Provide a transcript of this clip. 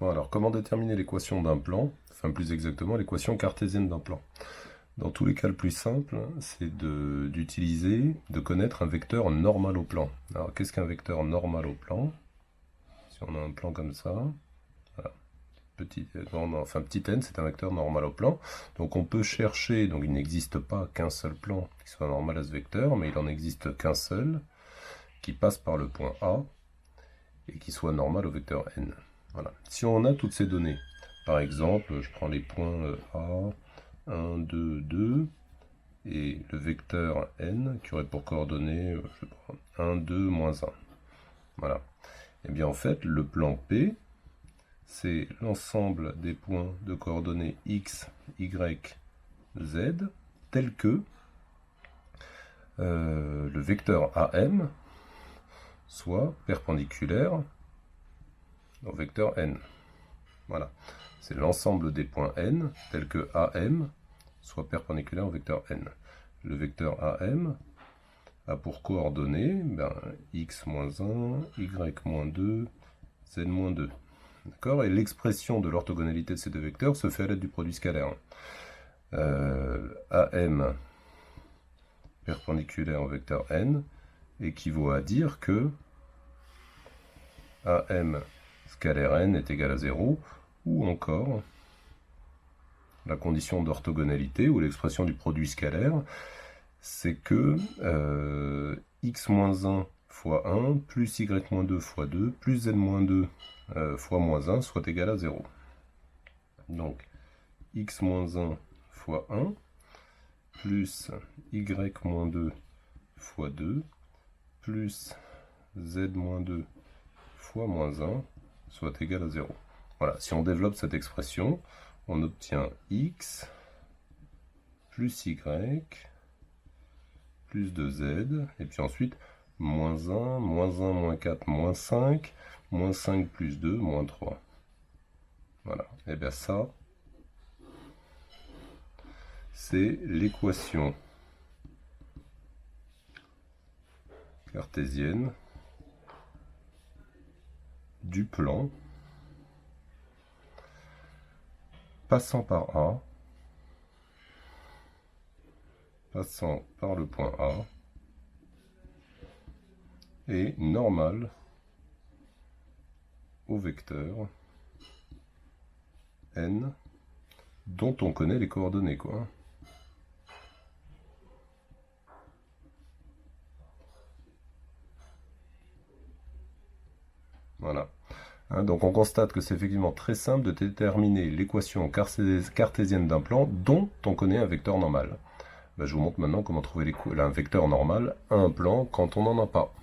Bon, alors, comment déterminer l'équation d'un plan? Enfin, plus exactement, l'équation cartésienne d'un plan. Dans tous les cas, le plus simple, c'est de connaître un vecteur normal au plan. Alors, qu'est-ce qu'un vecteur normal au plan? Si on a un plan comme ça, voilà, petit n, c'est un vecteur normal au plan. Donc, on peut chercher, donc il n'existe pas qu'un seul plan qui soit normal à ce vecteur, mais il en existe qu'un seul qui passe par le point A et qui soit normal au vecteur n. Voilà. Si on a toutes ces données, par exemple, je prends les points A, 1, 2, 2, et le vecteur n qui aurait pour coordonnées, je sais pas, 1, 2, moins 1. Voilà. Et bien en fait, le plan P, c'est l'ensemble des points de coordonnées x, y, z, tels que le vecteur AM soit perpendiculaire au vecteur n. Voilà. C'est l'ensemble des points n tels que AM soit perpendiculaire au vecteur n. Le vecteur AM a pour coordonnées x-1, y-2, z-2. D'accord? Et l'expression de l'orthogonalité de ces deux vecteurs se fait à l'aide du produit scalaire. AM perpendiculaire au vecteur n équivaut à dire que AM scalaire n est égal à 0, ou encore la condition d'orthogonalité, ou l'expression du produit scalaire, c'est que x-1 fois 1 plus y-2 fois 2 plus z-2 fois moins 1 soit égal à 0. Donc x-1 fois 1 plus y-2 fois 2 plus z-2 fois moins 1 soit égal à 0. Voilà, si on développe cette expression, on obtient x plus y plus 2z, et puis ensuite moins 1, moins 4, moins 5, moins 5 plus 2, moins 3. Voilà, et bien ça, c'est l'équation cartésienne du plan passant par A, passant par le point A, et normal au vecteur n dont on connaît les coordonnées, quoi. Voilà. Donc on constate que c'est effectivement très simple de déterminer l'équation cartésienne d'un plan dont on connaît un vecteur normal. Je vous montre maintenant comment trouver un vecteur normal à un plan quand on n'en a pas.